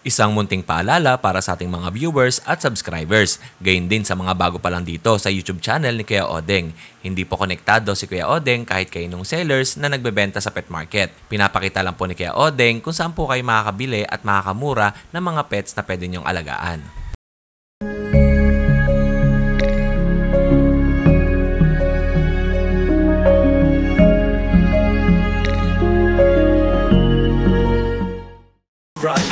Isang munting paalala para sa ating mga viewers at subscribers. Gayon din sa mga bago pa lang dito sa YouTube channel ni Kuya Odeng. Hindi po konektado si Kuya Odeng kahit kaninong sellers na nagbebenta sa pet market. Pinapakita lang po ni Kuya Odeng kung saan po kayo makakabili at makakamura ng mga pets na pwede niyong alagaan.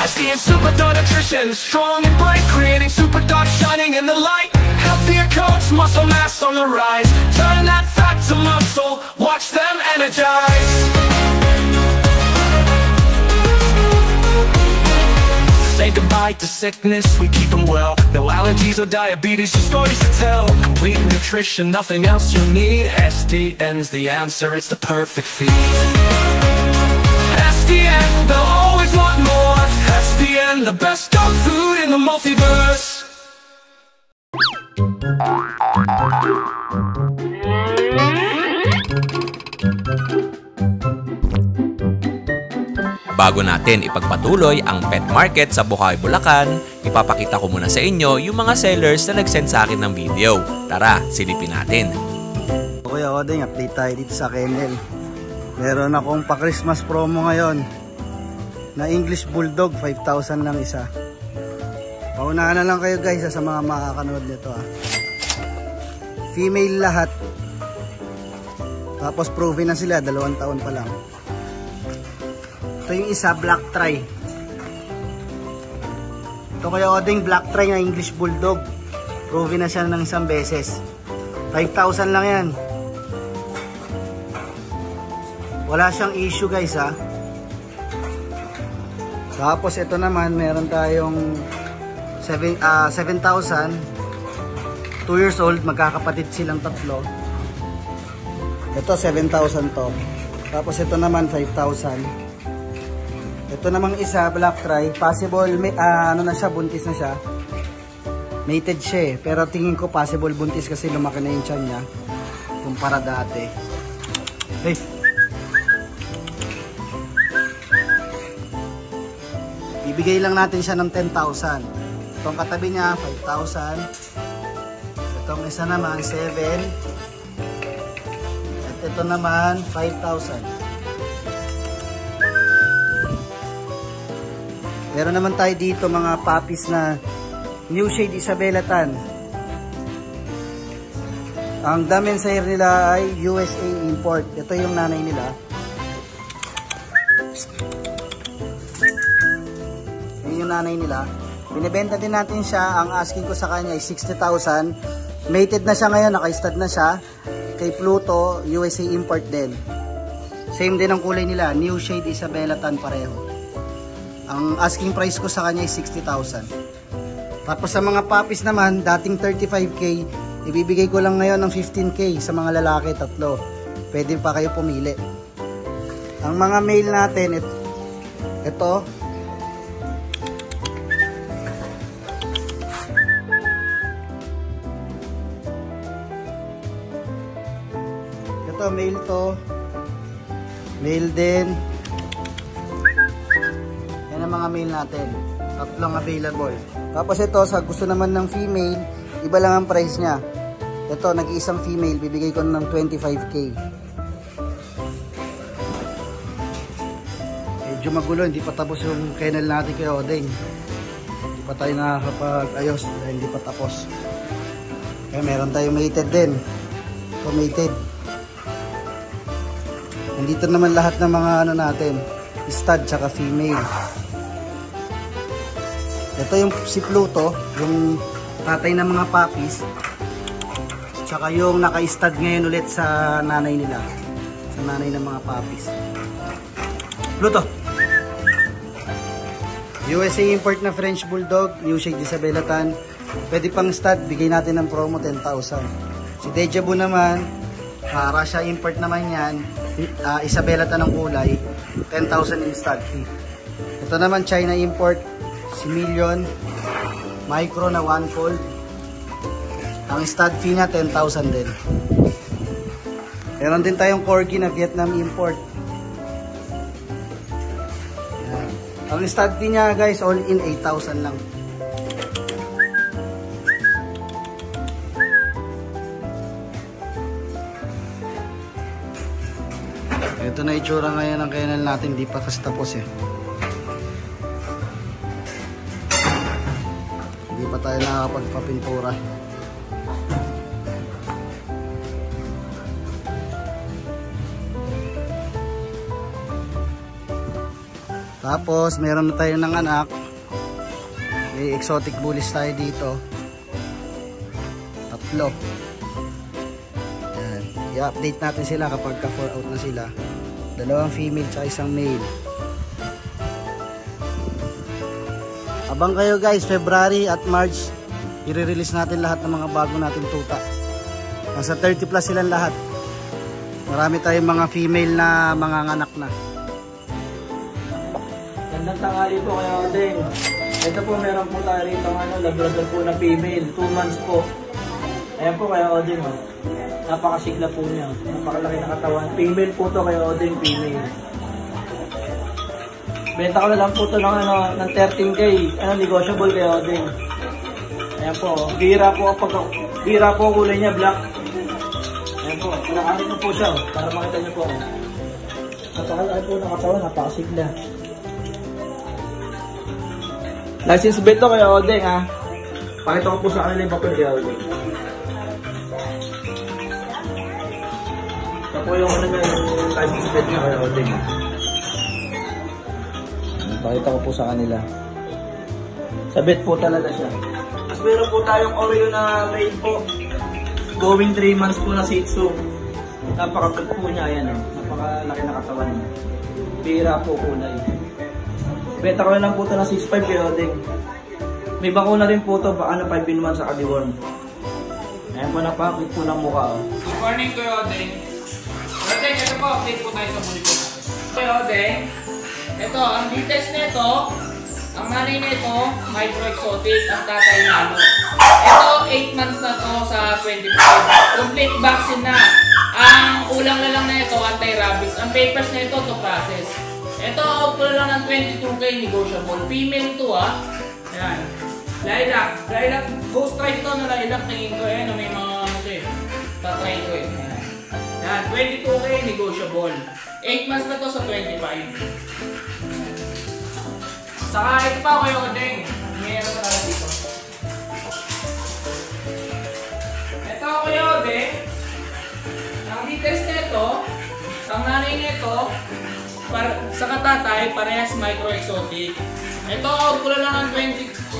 SDN Super Dog Nutrition, strong and bright, creating super dog shining in the light. Healthier coats, muscle mass on the rise. Turn that fat to muscle, watch them energize. Say goodbye to sickness, we keep them well. No allergies or diabetes, just stories to tell. Complete nutrition, nothing else you need. SDN's the answer, it's the perfect feed. SDN, they'll always want more. SDN, the best dog food in the multiverse. Bago natin ipagpatuloy ang pet market sa Bukawi, Bulacan, ipapakita ko muna sa inyo yung mga sellers na nag-send sa akin ng video. Tara, silipin natin. Kuya Odeng, update tayo dito sa kennel. Meron akong pa-Christmas promo ngayon na English Bulldog, 5,000 lang isa. Paunahan na lang kayo guys sa mga makakanood nito Female lahat. Tapos proven na sila, 2 taon pa lang. Ito yung isa, Black Tri. Ito Kuya Odeng, Black Tri na English Bulldog. Proven na siya ng isang beses. 5,000 lang yan. Wala siyang issue guys Tapos ito naman meron tayong 7,000. 2 years old, magkakapatid silang tatlo. Ito 7,000 to. Tapos ito naman 5,000. Ito namang isa, Black Tri. Possible ano na siya, buntis na siya. Mated siya pero tingin ko possible buntis kasi lumaki na yung tiyan niya kumpara dati. Hey. Ibigay lang natin siya ng 10,000. Itong katabi niya, 5,000. Itong isa naman, 7. At ito naman, 5,000. Meron naman tayo dito mga puppies na New Shade Isabela Tan. Ang Damensaire nila ay USA import. Ito yung nanay nila. Nanay nila. Binibenta din natin siya. Ang asking ko sa kanya ay 60,000. Mated na siya ngayon, naka-stud na siya. Kay Pluto, USA import din. Same din ang kulay nila, New Shade Isabela Tan pareho. Ang asking price ko sa kanya ay 60,000. Tapos sa mga puppies naman, dating 35k, ibibigay ko lang ngayon ng 15k sa mga lalaki, 3. Pwede pa kayo pumili. Ang mga male natin, ito male to. Male din. Yan ang mga male natin. 3 available. Tapos ito, sa gusto naman ng female, iba lang ang price niya. Ito, nag-iisang female, bibigay ko ng 25k. Medyo magulo, hindi pa tapos yung kennel natin kay Odeng. Hindi pa tayo nakakapag-ayos dahil hindi pa tapos. Kaya meron tayong mated din. Ito mated. Nandito naman lahat ng mga ano natin, stud tsaka female. Ito yung si Pluto, yung tatay ng mga puppies. Tsaka yung naka-stud ngayon ulit sa nanay nila. Sa nanay ng mga puppies. Pluto. USA import na French Bulldog, New Shade Isabela Tan. Pwede pang stud, bigay natin ng promo 10,000. Si Deja Vu naman, Russia import naman yan. Isabela Tan ng kulay, 10,000 in stud fee. Ito naman China import, si Million, micro na 1 fold. Ang stud fee niya 10,000 din. Meron din tayong corgi na Vietnam import. Yan. Ang stud fee niya guys, all in 8,000 lang. Ito na itsura ngayon ng kennel natin, di pa kasi tapos eh. Hindi pa tayo nakakapagpapintura. Tapos meron na tayo ng anak. May exotic bullies tayo dito. 3. Yan. I-update natin sila kapag ka-4 out na sila. 2 female tsaka 1 male. Abang kayo guys, February at March, i-release natin lahat ng mga bago natin tuta. Nasa 30 plus silang lahat. Marami tayong mga female na mga anak na. Gandang tanghali po kaya Odeng. Ito po meron po tayo rito Labrador po na female, 2 months po. Ayan po kaya Odeng. Napakasigla po niya. Napakalaki na katawan. Female po to kaya Odeng, female. Benta ko na lang po to ng 13K. Negotiable kaya Odeng. Ayan po. Bira po kulay niya, black. Ayan po. Pinakarin ko po siya para makita niyo po. Napakalaki po ng katawan, napakasigla. License bet to kaya Odeng ha. Pakita ko po sa kanila yung papel kaya Odeng. Ito po yung license bet niya kaya Odeng. Pakita ko po sa kanila. Sa bet po talaga siya. Mas meron po tayong Oreo na male po. Going 3 months po na Shih Tzu. Napakagod po niya yan. Napakalaki na katawan niya. Bira po kulay. Beta ko na lang po ito na 6'5 kaya Odeng. May bakuna rin po ito, baka na 5-in-1 sa kadiworm. Ayan po, napakit po ng mukha. Good morning Kuya Odeng. Kuya Odeng, ito po, update po tayo sa muli po natin. Kuya Odeng, ito, ang details nito, ang nanay nito, micro exotic, ang tatay nalo. Ito, 8 months na to sa 25. Complete vaccine na. Ang ulang na lang na ito, anti-rabies. Ang papers na ito, to process. Ito, out ko lang ng 22K negotiable. Female to Ayan. Lilac. Ghost try to na lilac. Tingin ko may mga tatry ko Ayan. Ayan. 22K negotiable. 8 months na to sa 25. Saka ito pa Kuya Odeng. Meron na lang dito. Ito Kuya Odeng. Ang details nito, ang nanay nito, sa katatay, parehas micro exotic. Ito, out ko lang ng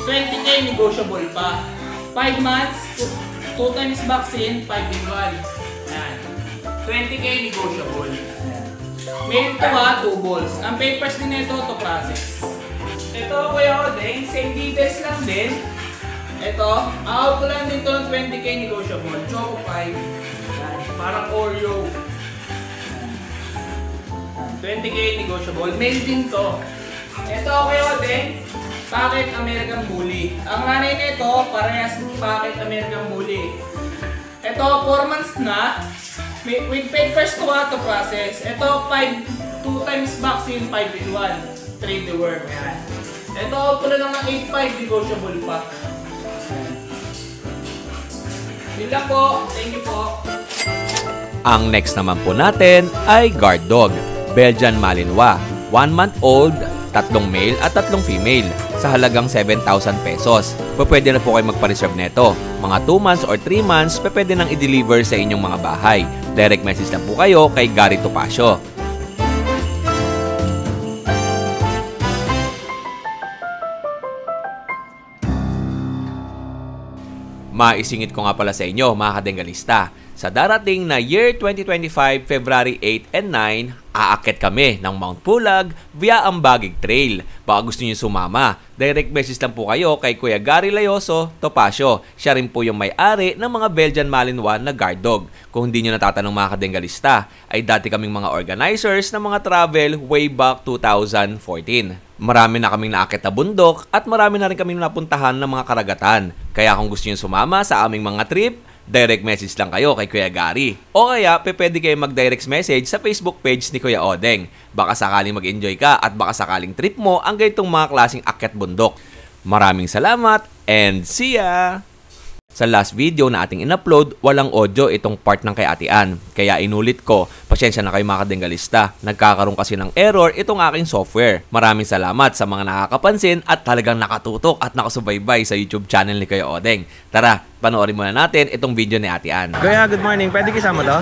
20K negotiable pa. 5 months, 2 times vaccine, 5-in-1. Ayan. 20K negotiable. Male to 2 balls. Ang papers din nito to process. Ito, Kuya Odeng, same details lang din. Ito, out ko lang din to ng 20K negotiable. Choco 5. Ayan. Parang Oreo. 20K negotiable. Male din to. Ito Kuya Odeng, Pocket American Bully. Ang nanay nito, parehas Pocket American Bully. Ito, 4 months na. With papers to process. Ito, 2 times vaccine, 5-in-1. 3 the worm. Ayan. Ito, out ko na lang ng 8.5 negotiable pa. Yun lang po. Thank you po. Ang next naman po natin ay Guard Dog, Belgian Malinois, 1 month old, 3 male at 3 female sa halagang 7,000 pesos. Pwede na po kayo magpa-reserve neto. Mga 2 months or 3 months, pwede nang i-deliver sa inyong mga bahay. Direct message lang po kayo kay Gary Topacio. Maisingit ko nga pala sa inyo mga kadenggalista. Sa darating na year 2025, February 8 and 9, aakyat kami ng Mount Pulag via Ambagig Trail. Baka gusto niyo sumama, direct message lang po kayo kay Kuya Gary Layoso Topacio. Siya rin po yung may-ari ng mga Belgian Malinois na guard dog. Kung hindi nyo natatanong mga kadenggalista, ay dati kaming mga organizers ng mga travel way back 2014. Marami na kaming naakyat na bundok at marami na rin kaming napuntahan ng mga karagatan. Kaya kung gusto nyo sumama sa aming mga trip, direct message lang kayo kay Kuya Gary. O kaya, pwede kayo mag-direct message sa Facebook page ni Kuya Odeng. Baka sakaling mag-enjoy ka at baka sakaling trip mo ang ganitong mga klaseng akyat bundok. Maraming salamat and see ya! Sa last video na ating in-upload, walang audio itong part ng kay Ate Ann. Kaya inulit ko, pasensya na kayo mga kadenggalista. Nagkakaroon kasi ng error itong aking software. Maraming salamat sa mga nakakapansin at talagang nakatutok at nakasubaybay sa YouTube channel ni Kuya Odeng. Tara, panoorin muna natin itong video ni Ate Ann. Kuya, good morning. Pwede kisama to?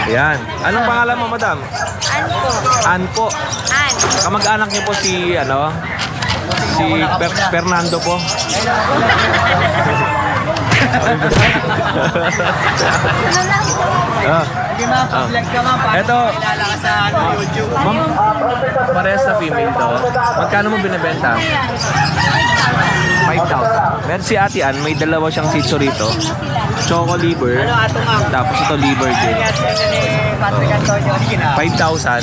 Yan. Anong pangalan mo, madam? Anpo. Anpo. An. Kamag-anak niyo po si, Fernando po. Ito. Ma'am, parehas na female to. Magkano mo binibenta? 5,000. Meron si Ate Ann, may dalawa siyang Shih Tzu rito. Choco liver. Tapos ito liver din. 5,000.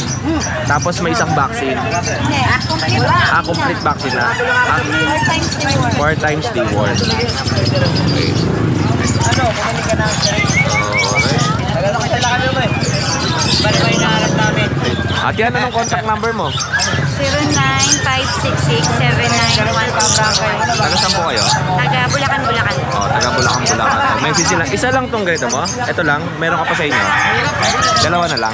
Tapos may isang vaccine. Complete vaccine na. 4 times deworm. Okay. Ate Ann, anong contact number mo? 09566791. Taga saan po kayo? Taga Bulacan, Bulacan. Taga Bulacan. Message lang. Isa lang tong ganito mo? Ito lang. Meron ka pa sa inyo? Dalawa na lang.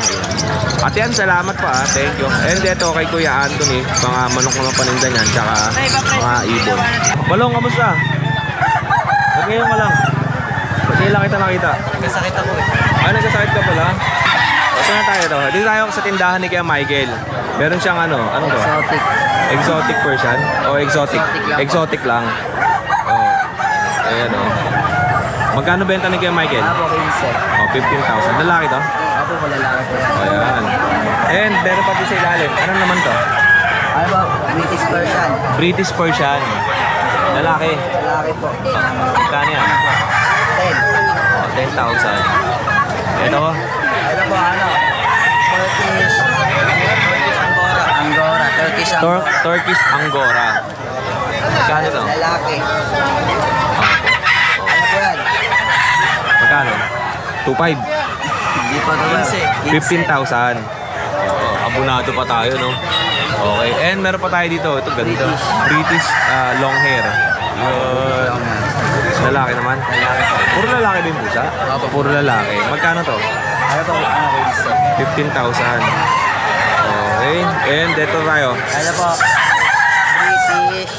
Ate Ann, salamat pa. Thank you. And ito kay Kuya Anthony, mga manok mga paninda niyan, tsaka mga ibon. Balong, kamusta? Ba't ngayon ka lang? Ba't ngayon lang kita nakita? Nagkasakit ako eh. Nagkasakit ka pala? Ito na tayo to. Dito tayo sa tindahan ni Kuya Michael. Meron siyang ano to? Exotic. Exotic version? O exotic? Exotic lang. Oh. Ayan o. Magkano benta ni Kuya Michael? Apo, 15. 15,000. Lalaki to? Apo, malalaki po yan. Ayan. And meron pa po sa ilalim. Ano naman to? Ano ba? British Persian. British Persian. Lalaki. Lalaki po. Magkano yan? 10. 10,000. Ito ko? Ano po, Turkish Angora. Turkish Angora. Turkish Angora. Magkano to? Lalaki. Ano po yan? Magkano? 2,500. Hindi pa naman. 15,000. Abunado pa tayo, no? Okay. And meron pa tayo dito. Ito, ganito. British long hair. Lalaki naman? Puro lalaki din po siya? Puro lalaki. Magkano to? Ano po? 15,000. Okay. And dito tayo. Ano po? British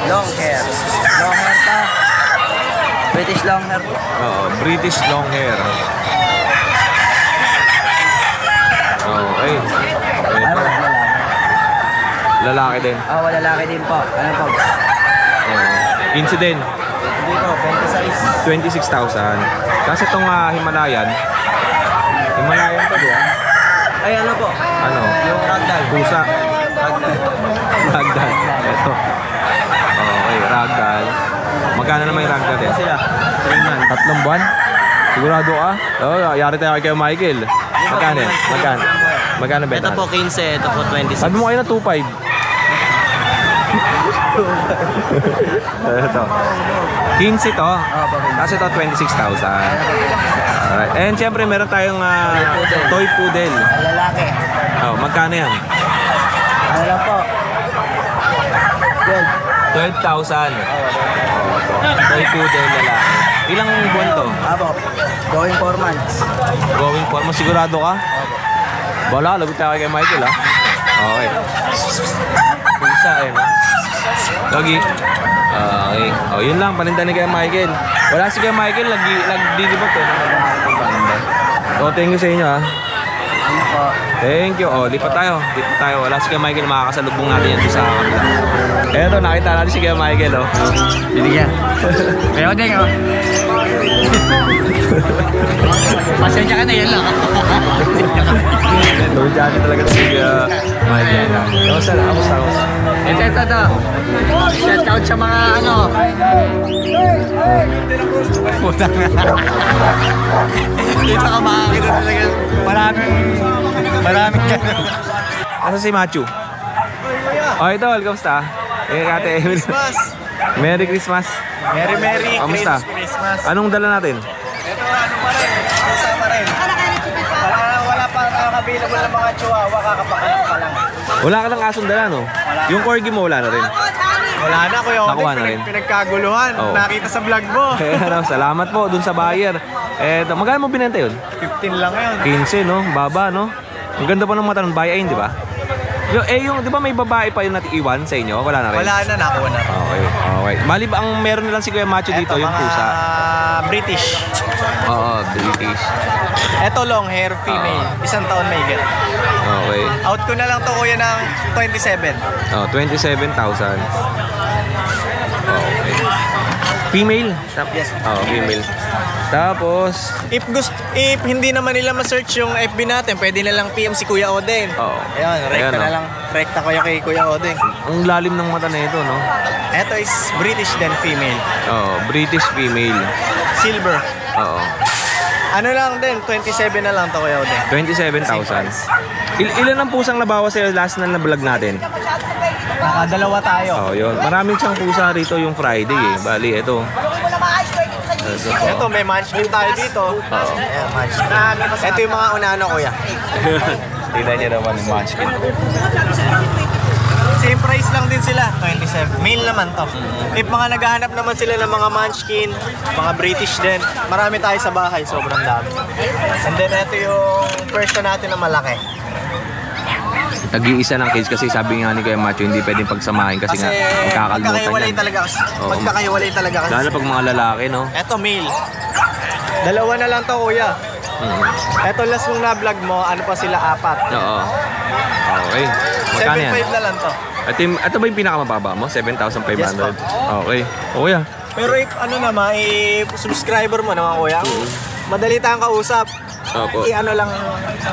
long hair. Long hair pa. British long hair po. Oo, British long hair. Okay. Ano po? Lalaki din. Oh, lalaki din po. Ano po? Incident. Hindi po, 26. 26,000. Kasi itong Himalayan to ba? Ay, ano po? Ano? Yung ragdoll. Pusa. Ragdoll. Ito. Okay, ragdoll. Magkano naman yung ragdoll eh? Sila? 3 months. 3 buwan? Sigurado ka? Oo, yari tayo kay Michael. Magkano yan? Magkano? Magkano benta? Ito po 15, ito po 26. Sabi mo kayo na 2,500. Ito. 15 to. Kasi ito 26,000. Alright. And syempre meron tayong toy poodle. Lalaki. Oh, magkano yan? Ano lang po? 12,000. Toy poodle lalaki. Ilang buwan to? Apo. Going 4 months. Going for mo, sigurado ka? Bala, lagot tayo kay Michael ha. Okay. Pusa eh, no? Lagi. Okay. Oh, yun lang, paninda ni kay Michael. Wala si kay Michael, nagdidibot eh. So, thank you sa inyo ha. Ano po? Thank you. Oh, lipat tayo. Lipat tayo. Wala si kay Michael, makakasalubong natin yan sa kanila. Eto, nakita natin si kay Michael, oh. Binigyan. Kaya din, oh. Pasensya ka na, yan lang. So, dyan talaga si Michael. Kamusta na? Kamusta? Ito. Shout out sa mga ano. Putang na. Dito ka makakita talaga. Maraming gano'n. Asa si Machu? Oh, idol, kamusta? Ate Emily. Merry Christmas. Merry Kamusta? Christmas. Anong dala natin? Ito ano pa rin, isa pa rin. Wala pa available ng mga chihuahua, kakapakalan pa lang. Wala ka ng asong dala, no? Yung corgi mo, wala na rin. Wala na Kuya Nakuha na Odeng, rin. pinagkaguluhan. Oo. Nakita sa vlog mo. Salamat po dun sa buyer. Magkano mo binenta yun? 15 lang yun. 15, no? Baba, no? Ang ganda pa ng mata ng buy-in, di ba? Yung, di ba may babae pa yung natiiwan sa inyo? Wala na rin? Wala na, nakuha na. Okay. Bali ba ang meron na lang si Kuya Macho dito, yung pusa? British. Oo, British. Ito long hair, female. 1 taon may get. Okay. Out ko na lang to kuya ng 27. Oh, 27,000. Okay. Female? Yes. Oo, female. Tapos, If hindi naman nila ma-search yung FB natin, pwede na lang PM si Kuya Odeng. Oo. Ayan, rekta Ayan, na oh. lang. Rekta ko kay Kuya Odeng. ang lalim ng mata na ito, no? Ito is British then female. Oo, British female. Silver. Oo. Ano lang din, 27 na lang to Kuya Odeng. 27,000. Ilan ang pusang nabawas sa'yo last na na-vlog natin? Nakadalawa tayo. Oh, yun. Maraming siyang pusa rito yung Friday eh. Bali, ito. Ito, may munchkin tayo dito. Oo. Ayan, munchkin. Ito yung mga unano kuya. Tignan niyo naman yung munchkin. Same price lang din sila, 27. Male naman to. If mga naghahanap naman sila ng mga munchkin, mga British din, marami tayo sa bahay, sobrang dami. And then ito yung version natin na malaki. Tag-iisa ng cage kasi sabi nga ni Kuya Macho hindi pwedeng pagsamahin kasi nga magkakalmutan magkakahiwalay yan. talaga kasi. Oo. Magkakahiwalay talaga kasi. Lalo pag mga lalaki, no? Ito male. Dalawa na lang to kuya. Ito last mong na-vlog mo, ano pa sila, 4. Oo. Okay. Magkano yan? 7.5 na lang to. Ito ba yung pinakamababa mo? 7,500? Yes, po. Okay. O kuya. Pero if ano naman, subscriber mo naman kuya, madali tayong kausap. Opo. Ano lang,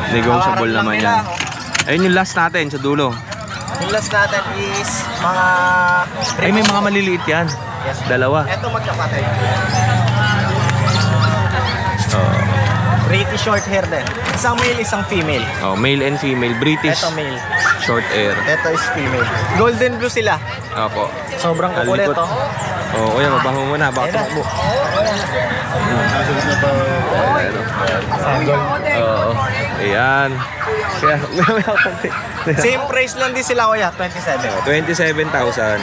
Negotiable tawaran lang naman nila. yan. Ayun yung last natin sa dulo. Yung last natin is mga... Ay, may mga maliliit yan. Yes. Dalawa. Ito magkapatid. Oo. Pretty short hair din. Isang male, isang female. Oh, male and female. British. Ito male. Short hair. Ito is female. Golden blue sila. Opo. Sobrang kukulit Kalikot. to. Oh, kuya, mabaho mo na. Baka tumakbo. Oo. Ayan. Kaya, Same price lang din sila kuya, 27. 27,000.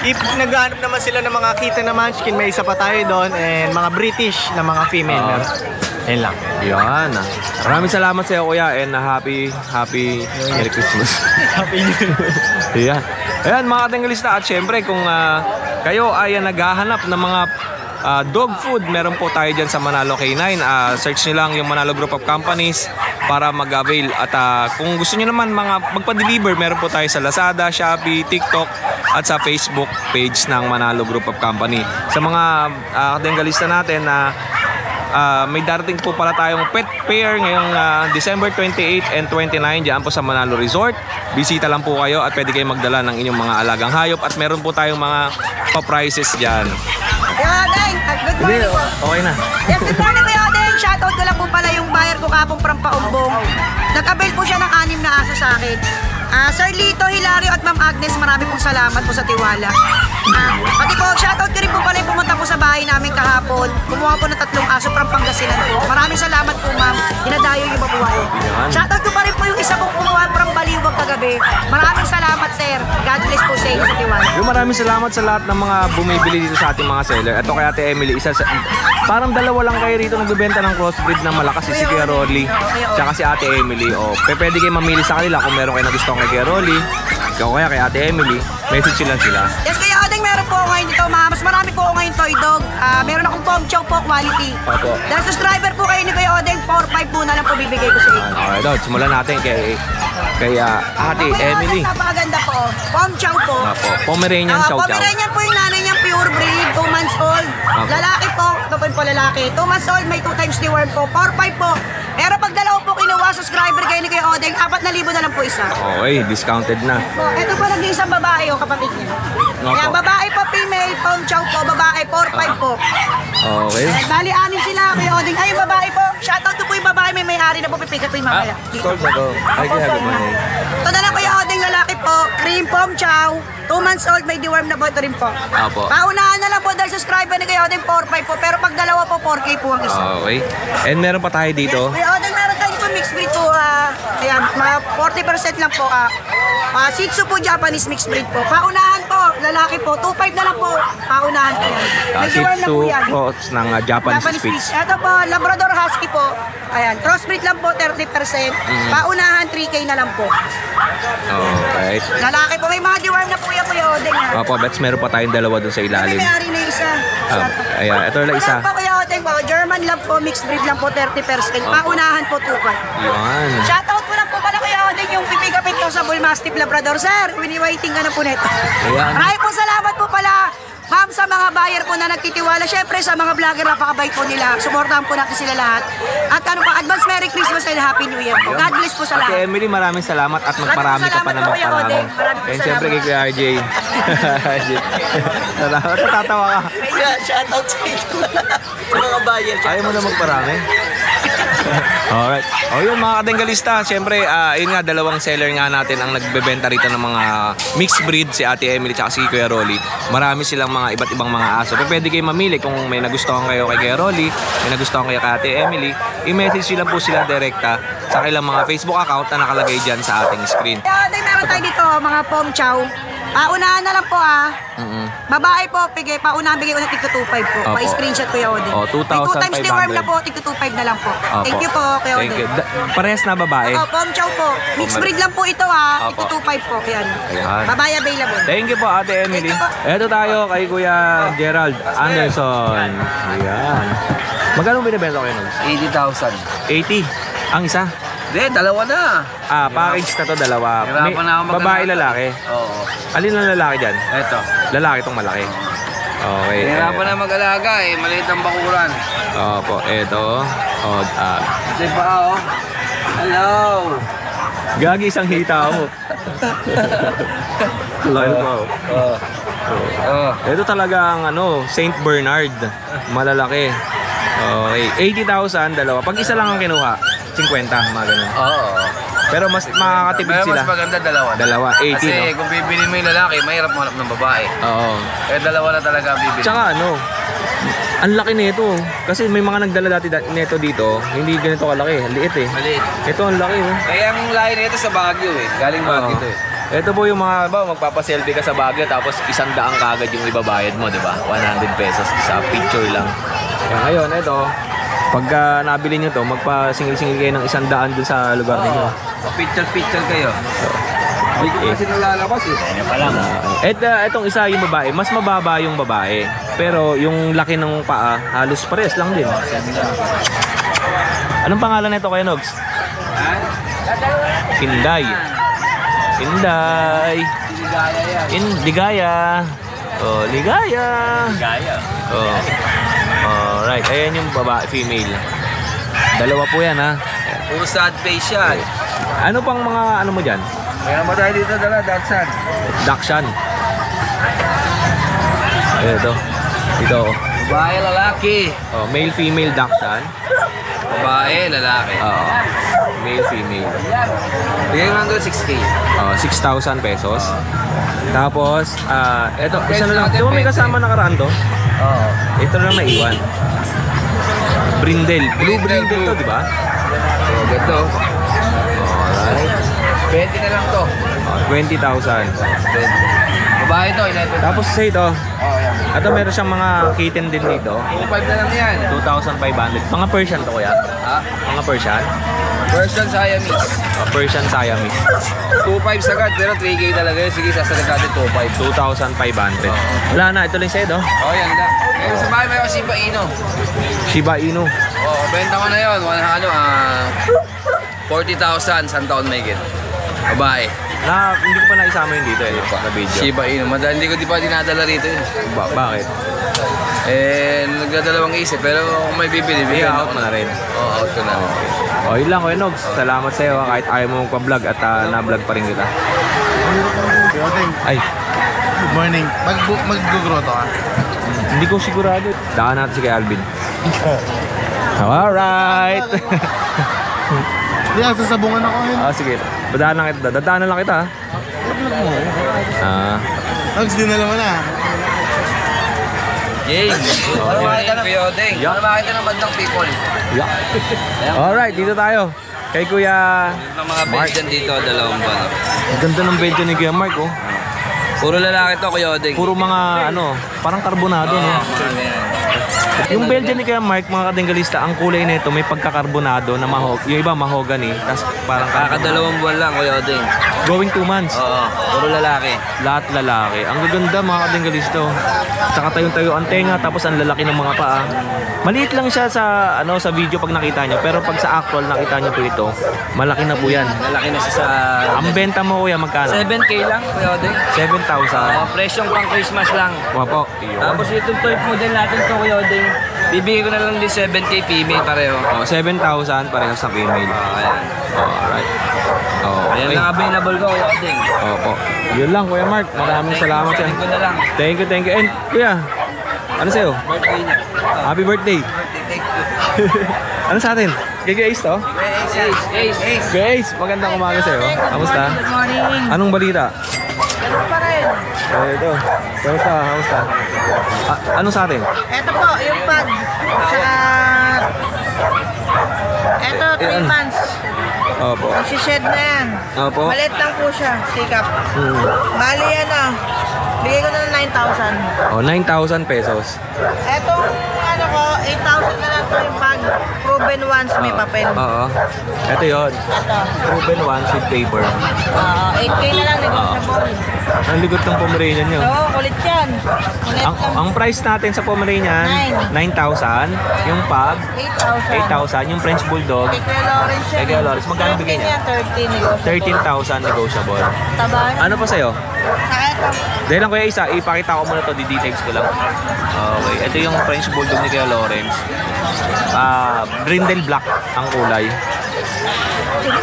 If naghahanap naman sila ng mga kita na munchkin, may isa pa tayo doon. And mga British na mga female. Yan lang. Yan. Maraming salamat sa iyo, kuya. And happy Merry Christmas. Happy New Year. Ayan. Ayan, mga katinggalista. At syempre, kung kayo ay naghahanap ng mga dog food, meron po tayo dyan sa Manalo K9. Search nyo lang yung Manalo Group of Companies para mag-avail. At kung gusto nyo naman magpa-deliver, meron po tayo sa Lazada, Shopee, TikTok at sa Facebook page ng Manalo Group of Company. Sa mga katinggalista natin na may darating po pala tayong pet fair ngayong December 28 and 29 dyan po sa Manalo Resort. Bisita lang po kayo at pwede kayong magdala ng inyong mga alagang hayop at meron po tayong mga pa-prices dyan. Kuya Odeng, good morning po. Okay na. Yes, good morning Kuya Odeng. Shoutout ko lang po pala yung buyer ko kapong from Paumbong. Nag-avail po siya ng 6 na aso sa akin. Sir Lito, Hilario at Ma'am Agnes, marami pong salamat po sa tiwala. Pati po, shoutout ko rin po pala yung pumunta po sa bahay namin kahapon. Kumuha po ng 3 aso from Pangasinan po. Maraming salamat po ma'am. Dinadayo yung mabuha ko. Shoutout ko pa rin po yung isa pong kumuha from Baliwag kagabi. Maraming salamat sir. God bless po sa inyo sa tiwala. Yung maraming salamat sa lahat ng mga bumibili dito sa ating mga seller. Ito kay Ate Emily, parang dalawa lang kayo rito nagbebenta ng crossbreed na malakas, si Kuya Rolly tsaka si Ate Emily. Pwede kayo mamili sa kanila kung meron kayo na gusto kay Kuya Rolly, kaya kay Ate Emily, message lang sila. Yes, Kuya Odeng, meron po ako ngayon dito. Mas marami po ako ngayon toy dog. Meron akong Pom Chow po, quality. Opo. Dahil subscriber po kayo ni Kuya Odeng, 4-5 po na lang po bibigay ko sa inyo. Okay, Dod, simulan natin kay Ate Emily. Napakaganda po. Pom Chow po. Opo, Pomeranian Chow Chow. Pomeranian po yung nanay niya, pure breed, 2 months old. Opo. Lalaki po, ito po lalaki. 2 months old, may 2 times the worm po. 4-5 po. Pero pag dalawa po kinuha, subscriber kayo ni Kuya Odeng, 4,000 na lang po isa. Okay, discounted na. Ito po nag-iisang babae o kapatid niya. Opo. Kaya babae po, female, Pom Chow po, babae, 4-5 po. Okay. Bali, 6 sila, Kuya Odeng. Ay, yung babae po. Shoutout po yung babae, may may-ari na po, pipikat po yung mamaya. Sold na to. Ay, kaya naman eh. Ito na lang Kuya Odeng, lalaki po. po, cream pom chow. 2 months old, may deworm na po. Ito rin po. Opo. Paunahan na lang po dahil subscriber ni Kuya Odeng 4.5 po. Pero pag dalawa po, 4K po ang isa. Okay. And meron pa tayo dito. Kuya Odeng, meron tayo dito mixed breed po. Ayan, mga 40% lang po. Shih Tzu po, Japanese mixed breed po. Paunahan po, lalaki po. 2.5 na lang po. Paunahan po yan. May Shih deworm na Tzu po yan. po ng Japanese Spitz. Ito po, Labrador Husky po. Ayan, crossbreed lang po, 30%. Paunahan, 3K na lang po. Alright. Lalaki po, may mga deworm na po yan, Kuya Odeng. Opo, bets meron pa tayong dalawa dun sa ilalim. May may-ari na yung isa. Ayan, ito lang isa. Wala po, Kuya Odeng po. German Lab po, mixed breed lang po, 30%. Paunahan po, 2.5. Yan. Shoutout po lang po pala Kuya Odeng yung pipigapit ko sa Bull Mastiff Labrador. Sir, wini-waiting ka na po neto. Ayan. Maraming po salamat po pala. Ma'am, sa mga buyer po na nagtitiwala, syempre sa mga vlogger, napakabait po nila. Suportahan po natin sila lahat. At ano pa, advance Merry Christmas and Happy New Year po. God bless po sa Ate lahat. Emily, maraming salamat at magparami ka pa na Maraming salamat po, Kuya magparami. Odeng. Maraming po And syempre kay salamat. Kuya RJ. Salamat, natatawa ka. Shoutout sa mga buyer. Ayaw mo na magparami? Alright. O yun mga kadenggalista, syempre, yun nga, dalawang seller nga natin ang nagbebenta rito ng mga mixed breed, si Ate Emily at si Kuya Rolly. Marami silang mga iba't ibang mga aso. Pero pwede kayo mamili kung may nagustuhan kayo kay Kuya Rolly, may nagustuhan kayo kay Ate Emily, i-message lang po sila direkta sa kailang mga Facebook account na nakalagay dyan sa ating screen. Kuya Odeng, meron tayo dito, mga pom chow. Paunahan na lang po Babae po, paunahan bigay ko ng tigto 2.5 po. Opo. Pa-screenshot Kuya Odeng. O, 2,500. May 2 times deworm na po, tigto 2.5 na lang po. Thank you po, Kuya Thank Odeng. you. Parehas na babae. Pom chow po. Mixed breed lang po ito Opo. Tigto 2.5 po. Yan. Ayan. Babae available. Thank you po Ate Emily. Thank you po. Eto tayo kay Kuya Gerald Anderson. Ayan. Magkano binibenta kayo nun? 80,000. 80. Ang isa? Hindi, dalawa na. Package na to, dalawa. Hirapan na ako maghanap. Babae, lalaki. Oo. Alin ang lalaki dyan? Eto. Lalaki tong malaki. Okay. Hirapan na mag-alaga eh. Maliit ang bakuran. Opo, eto. Kasi pa oh. Hello. Gagi isang hita ako. Lalo po. Oh. Ito talaga ang Saint Bernard. Malalaki. Okay. 80,000, dalawa. Pag isa lang ang kinuha, 50, mga ganun. Oo. Pero mas makakatipid Pero sila. mas maganda dalawa. Dalawa, 80, Kasi no? kung bibili mo yung lalaki, mahirap manap ng babae. Oo. Eh dalawa na talaga ang bibili. Tsaka ang laki nito. Kasi may mga nagdala dati neto dito, hindi ganito kalaki. Liit eh. Maliit. Ito ang laki oh. Kaya ang lahi nito sa Baguio eh. Galing Baguio Oo. ito eh. Ito po yung mga magpapaselfie ka sa Baguio tapos 100 kagad yung ibabayad mo, di ba? 100 pesos sa picture lang. Kaya ngayon, ito, pagka nabili nyo to, magpa-singil-singil kayo ng 100 dun sa lugar ninyo. Picture kayo. Hindi ko kasi nalalabas eh. Kaya pa lang. Etong isa yung babae, mas mababa yung babae. Pero yung laki ng paa, halos pares lang din. Anong pangalan nito kaya Nogs? Inday. Inday. Ligaya. Oh, ligaya. Oh. Alright, ayan yung babae, female. Dalawa po yan ha. Puro sad face yan. Ano pang mga mo dyan? Mayroon ba tayo dito dala, Dachshund? Dachshund. Ito. Ito. Babae, lalaki. Oh, male, female Dachshund. Babae, lalaki. Oo. Male, female. Bigyan mo hanggang 6K. 6,000 pesos. Tapos, ito, isa na lang. natin, Di ba may pwede. kasama nakaraan to? Oo. Ito na lang naiwan. Brindle. Blue Brindle brindle to, blue. di ba? So, ganito. Alright. 20 na lang to. 20,000. Babae to, 11. Tapos sa ito, Oo, yan. ito meron siyang mga kitten din dito. 2.5 na lang yan. 2,500. Mga Persian to kuya? Ha? Mga Persian? Person Siamese. Persian Siamese. 2.5 sagad, pero 3K talaga yun. Sige, sasalag natin 2.5. 2,500. Wala na, ito lang sa'yo, no? Oo, yan lang. Eh, sa bahay may Shiba Inu. Shiba Inu. Oo, benta ko na yun. 40,000, saan taon may git. Babae. Hindi ko pa naisama yun dito eh, sa video. Shiba Inu. Hindi ko di pa dinadala rito yun. Bakit? Nagdadalawang isip, pero kung may bibili, bigyan out mo na rin. Oo, out ko na. Yun lang, Kuya Nogs. Salamat sa'yo kahit ayaw mo magpa-vlog at na-vlog pa rin kita. Ay, Good morning. Mag-groto ka? hindi ko sigurado. Daan natin si kay Alvin. Alright! Hindi, sasabungan ako yun. Sige. Dadaanan lang kita ha. Hugs din na naman ah. Yay! Ano makita ng Kuya Odeng? Ano makita ng bandang people? Alright, dito tayo. Kay Kuya Yung mga Belgian dito, 2 buwan. Ang ganda ng Belgian ni Kuya Mark, oh. Puro lalaki to, Kuya Odeng. Puro mga ano, parang karbonado, no? Yung Belgian ni Kuya Mark, mga kadenggalista, ang kulay nito may pagkakarbonado na yung iba mahogany, tapos parang Kaka-2 buwan lang, Kuya Odeng. going 2 months. Oo, puro lalaki. Lahat lalaki. Ang gaganda mga kadenggalista. Tsaka tayong-tayo ang tenga, tapos ang lalaki ng mga paa. Maliit lang siya sa sa video pag nakita nyo, pero pag sa actual nakita nyo po ito, malaki na po yan. Lalaki na siya sa... Ang benta mo kuya magkano? 7K lang, Kuya Odeng. 7,000. Presyong pang Christmas lang. Wapo. Tapos itong toy model natin to, Kuya Odeng. Bibigay ko na lang din 7K female pareho. 7,000 parehas sa female. Ayan. Alright. Ayan lang available ko, Kuya Odeng. Opo. Yun lang Kuya Mark. Maraming salamat yan. Ko na lang. Thank you. And Kuya, ano sa'yo? Birthday niya. Happy birthday. Ano sa atin? Kay Ace to? Ace. Kuya Ace, magandang umaga sa'yo. Kamusta? Good morning. Anong balita? Ganun pa rin. Ito. Kamusta? Ano sa atin? Ito po, yung pag sa... Ito, 3 months. Opo. Magsished na yan. Opo. Maliit lang po siya, sikap. Bali yan bigay ko na ng 9,000. 9,000 pesos. Etong ano ko, 8,000 na lang to yung pag proven once may papel. Oo. Ito yun. Ito. Proven once with paper. 8K na lang negotiable. Ang ligot ng Pomeranian nyo. Oo, kulit yan. Kulit lang. Ang price natin sa Pomeranian, 9,000. Yung pug, 8,000. 8,000. Yung French Bulldog, Kay Kuya Lawrence yan. Kay Kuya Lawrence, magkano bigay niya? 13 negotiable. 13,000 negotiable. Taba na. Ano pa sa'yo? Sa ito. Dahil lang kuya isa, ipakita ko muna to, di-details ko lang. Okay, ito yung French Bulldog ni Kuya Lawrence. Brindle black ang kulay.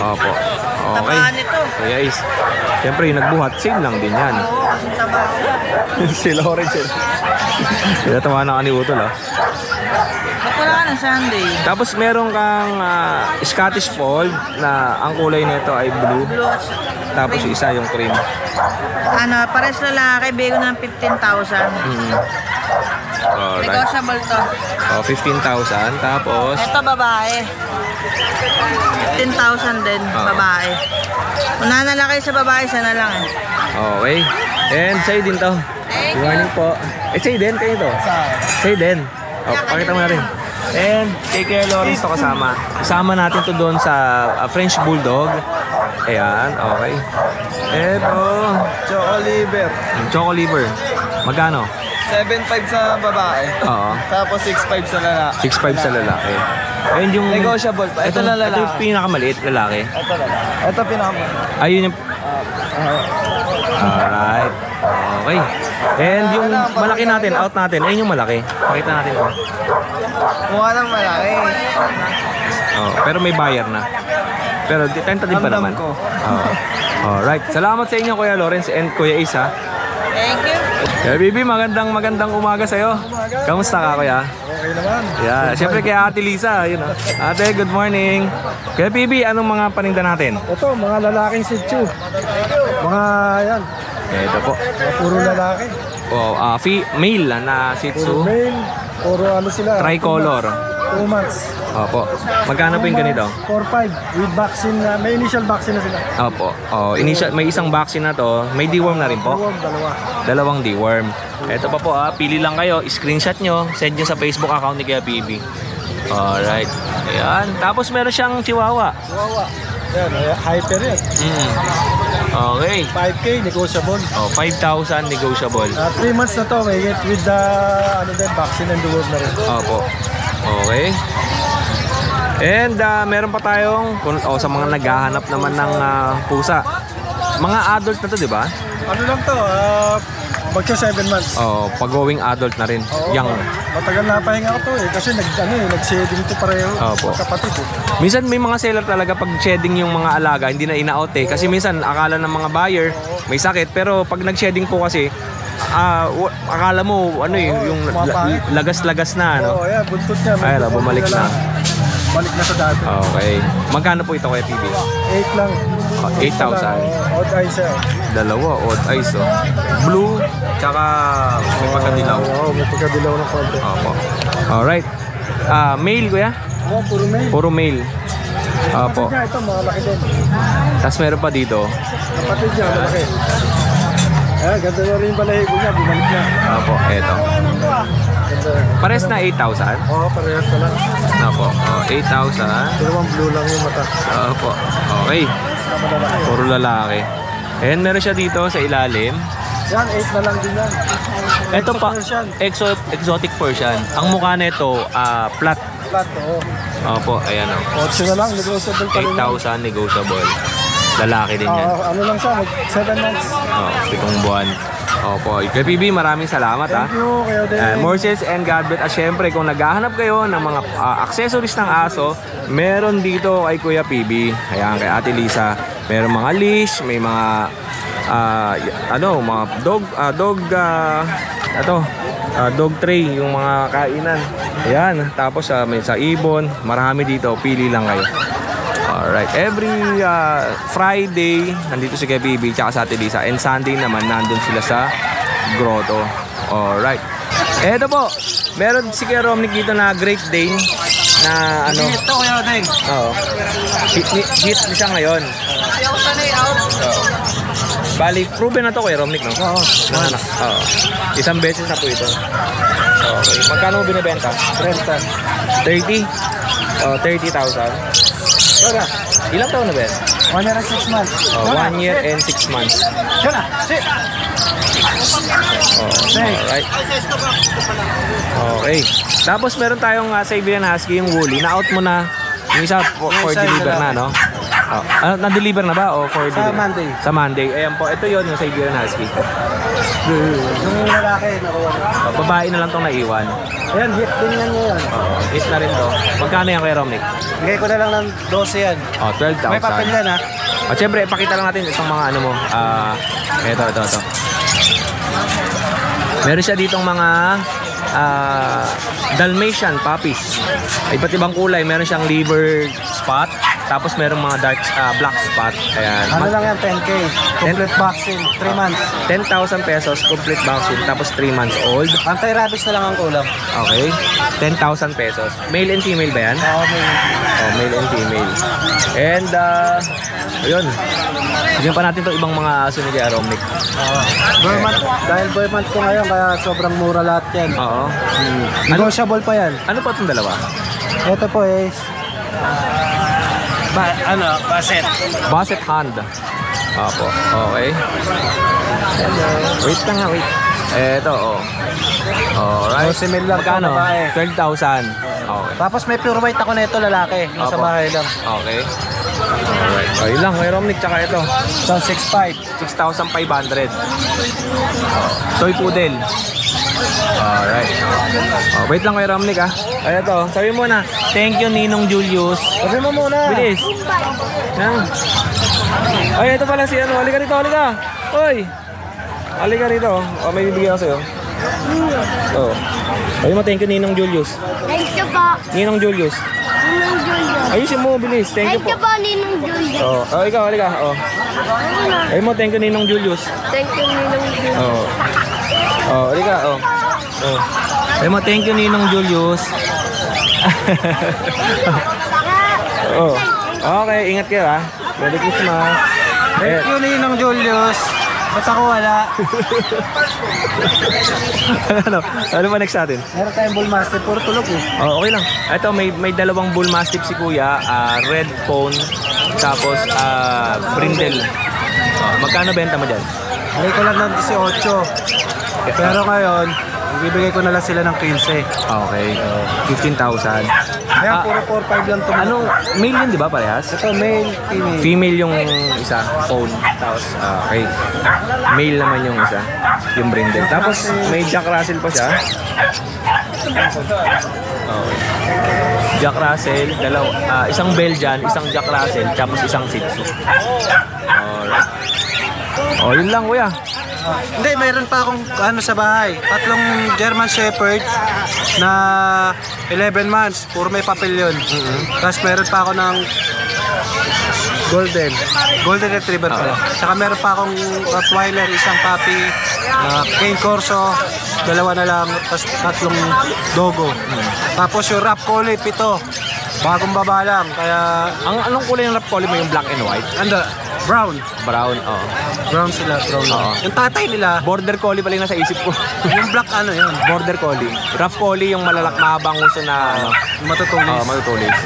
Opo. Okay. Taba nito. Kuya Is, siyempre yung nagbuhat, same lang din yan. Oo, kasi taba ko. Si Lawrence yun. Kaya tama na ka ni Utol, ah. Ba't wala ka ng Sunday? Tapos meron kang Scottish Fold na ang kulay nito ay blue. Blue at Tapos yung isa yung cream. ano, pares lalaki, bigay ko na ng 15,000. Alright. Negotiable to. 15,000. Tapos, Ito babae. 15,000 din, babae. Una na lang kayo sa babae, sana lang eh. okay. And sa'yo din to. Thank Good morning po. Sa'yo din, kayo to. Sa'yo din. Pakita mo na rin. And kay Kuya Lawrence to kasama. Kasama natin to doon sa French Bulldog. Ayan, okay. Eto, Choco liver. Choco liver. Magkano? 7.5 sa babae. Oo. Tapos 6.5 sa lalaki. 6.5 sa lalaki. And yung... Negotiable pa. Ito na lalaki. Ito yung pinakamaliit lalaki. Ito lalaki. Ito pinaka. Ayun yung... Alright. Okay. And yung malaki natin, out natin, ayun yung malaki. Pakita natin ko. Mukha ng malaki. Oh, pero may buyer na. Pero tentative pa naman. Ko. Alright. Salamat sa inyo Kuya Lawrence and Kuya Isa. Thank you. Kuya Bibi, magandang umaga sa'yo. Kamusta ka Kuya? Okay naman. Yeah, siyempre kay Ate Lisa, yun oh. Ate, good morning. Kuya Bibi, anong mga paninda natin? Ito, mga lalaking Shih Tzu. Mga yan. Ito po. Puro lalaki. Oh, male na Shih Tzu. Puro male. Puro ano sila. Tricolor. 2 months. Opo. Magkano po yung ganito? 4-5 with vaccine na. May initial vaccine na sila. Opo. Oh, may isang vaccine na to. May deworm na rin po. Dalawa. 2 deworm. Ito pa po pili lang kayo. Screenshot nyo. Send nyo sa Facebook account ni Kuya Bibi. Alright. Ayan. Tapos meron siyang chihuahua. Chihuahua. Yan, hyper yan. Okay. 5K, negotiable. 5,000 negotiable. 3 months na to, may get with the vaccine and the world na rin. Opo. Okay. And meron pa tayong sa mga naghahanap naman ng pusa. Mga adult na to, di ba? Ano lang to, magsa 7 months. Pag-going adult na rin. Young. Matagal na pahinga ko to kasi nag-shedding to pareho. Opo. Kapatid Minsan may mga seller talaga pag shedding yung mga alaga, hindi na ina-out kasi minsan akala ng mga buyer may sakit, pero pag nag-shedding po kasi akala mo yung lagas-lagas na yeah, buntot niya. Ay, bumalik na. Balik na sa dati. Okay. Magkano po ito kaya PB? 8 lang. 8,000. Odd eyes sir. Dalawa, odd eyes, oh. Blue, tsaka may pagkadilaw. Oo, may pagkadilaw ng konti. Opo. Alright. Male, kuya? Oo, puro male. Puro male. Opo. Kapatid niya, ito, malaki din. Tapos meron pa dito. Kapatid niya, malaki. Ganda na rin yung balahibo niya, bumalik na. Opo, eto. Pares na 8,000? Oo, parehas na lang. Opo, 8,000. Dalawang blue lang yung mata. Opo, okay. Puro lalaki. And meron siya dito sa ilalim. Yan, 8 na lang din yan. Ito pa, exotic Persian. Ang mukha nito, flat. Flat, oo. Opo, ayan o. 8 na lang, negotiable pa rin. 8,000 negotiable. Lalaki din yan. Ano lang siya, 7 months. 7 buwan. Opo. Kay PB, maraming salamat. Thank you, kayo din. More sales and God bless. At syempre, kung naghahanap kayo ng mga accessories ng aso, meron dito kay Kuya PB. Ayan, kay Ate Lisa. Meron mga leash, may mga mga dog tray, yung mga kainan. Ayan, tapos may sa ibon, marami dito, pili lang kayo. Alright, every Friday nandito si Kuya PB tsaka sa Ate Lisa, and Sunday naman nandun sila sa grotto. Alright, eto po, meron si Kuya Romnick dito na Great Dane na ano. Ito Kuya Odeng. Oo. Hit siya ngayon. Ayaw sanay out. Bali, proven na to Kuya Romnick, no? Oo. Oo. Isang beses na po ito. Okay. Magkano mo binibenta? 30? 30,000. Tara, Ilang taon na ba yan? 1 year and 6 months. 1 year and 6 months. Yan na, sit. Alright. Okay. Tapos meron tayong Siberian Husky, yung woolly. Na-out mo na yung isa for deliver na, no? Na-deliver na ba o for deliver? Monday. Sa Monday. Ayan po, ito yon yung Siberian Husky. Yung lalaki, nakuha na. Babae na lang itong naiwan. Ayan, hit din yan ngayon. Hit na rin to. Magkano yan Kuya Romnick? Bigay ko na lang ng 12 yan. 12,000. May papel yan ha. At syempre, ipakita lang natin itong mga ano mo. Ito. Meron siya ditong mga Dalmatian puppies. Iba't ibang kulay. Meron siyang liver spot. Tapos meron mga dark black spot. Ayan. Ano lang yan, 10K. Complete vaccine, 3 months. 10,000 pesos, complete vaccine. Tapos 3 months old. Anti-rabies na lang ang kulang. Okay. 10,000 pesos. Male and female ba yan? Oo, may. Male and female. And, ayun. Bigyan pa natin itong ibang mga aso ni Kuya Romnick. Boy month, dahil boy month ko ngayon, kaya sobrang mura lahat yan. Oo. Negotiable pa yan. Ano pa itong dalawa? Ito po is Basset Hand. Opo. Okay. Wait lang nga, wait. Eto, Alright. Si Mel lang Magkano? po, babae. 12,000. Okay. Tapos may pure white ako nito lalaki. Nasa Opo. bahay lang. Okay. Alright. Ayun lang, Kuya Romnick, tsaka ito. So 6'5". 6,500. Toy Poodle. Alright. Wait lang Kuya Romnick Ay, ito. Sabi mo na, thank you Ninong Julius. Sabi mo muna. Bilis. Yan. Ay, ito pala si ano. Halika rito, halika. Hoy. Halika rito. May bibigyan ako sa'yo. Sabi mo, thank you Ninong Julius. Thank you po. Ninong Julius. Ninong Julius. Ayusin mo, bilis. Thank you po. Ninong Julius. Ikaw, halika. Sabi mo, thank you Ninong Julius. Thank you, Ninong Julius. Halika. Sabi mo, thank you Ninong Julius. Okay, ingat kayo Merry Christmas. Thank you Ninong Julius. Ba't ako wala? Ano ba next natin? Meron tayong bull mastiff. Puro tulog Okay lang. Ito, may dalawang bull mastiff si Kuya. Red phone. Tapos, brindle. Magkano benta mo dyan? Bigay ko lang ng 18. Pero ngayon, ibibigay ko na lang sila ng 15. Okay. 15,000. Kaya puro 4-5 lang ito. Anong male yun, di ba parehas? Ito male, female. Female yung isa, phone. Tapos, okay. Male naman yung isa, yung brindle. Tapos, may Jack Russell pa siya. Okay. Jack Russell, isang Belgian, isang Jack Russell, tapos isang Shih Tzu. Alright. Yun lang Kuya. Hindi, mayroon pa akong sa bahay. 3 German Shepherd na 11 months. Puro may papel yun. Tapos mayroon pa ako ng Golden Retriever pala. Saka meron pa akong Rottweiler, isang puppy, Cane Corso, 2 na lang, tapos 3 dogo. Tapos yung Rap Collie, 7. Bagong baba lang, kaya Anong kulay ng rap collie mo, yung black and white? brown. Brown, oo. Brown sila, brown. Oo. Yung tatay nila, Border collie pala yung nasa isip ko. yung black yun, Border collie. Rough collie yung mahabang uso na ano. matutulis. Oo, matutulis.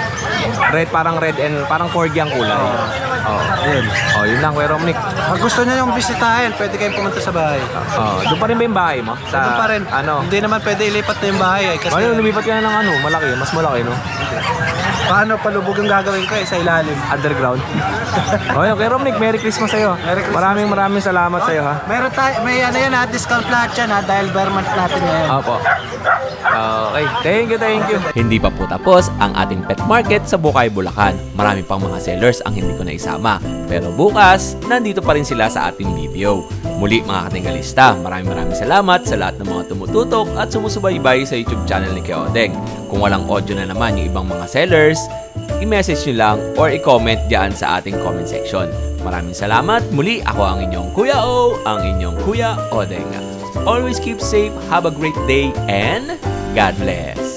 Red, parang red and parang corgi ang kulay. Oo. Yun. Oh, yun lang, Kuya Romnick. Pag gusto nyo yung bisitahin, pwede kayong pumunta sa bahay. Oh, doon pa rin ba yung bahay mo? Doon pa rin. Ano? Hindi naman pwede ilipat na yung bahay kasi Lumipat ka na ng ano, malaki, mas malaki, no? paano palubog ang gagawin ko sa ilalim. Underground. Okay, Kuya Romnick, Merry Christmas sa'yo. Merry Christmas. Maraming salamat sa'yo, ha? Meron tayo, may discount lahat yan dahil bare month natin ngayon. Opo. Okay, thank you. Hindi pa po tapos ang ating pet market sa Bukay, Bulacan. Marami pang mga sellers ang hindi ko na isama. Pero bukas, nandito pa rin sila sa ating video. Muli mga katinggalista, maraming salamat sa lahat ng mga tumututok at sumusubaybay sa YouTube channel ni Kuya Odeng. Kung walang audio na naman yung ibang mga sellers, i-message nyo lang or i-comment dyan sa ating comment section. Maraming salamat. Muli, ako ang inyong Kuya O, ang inyong Kuya Odeng. Always keep safe, have a great day, and God bless.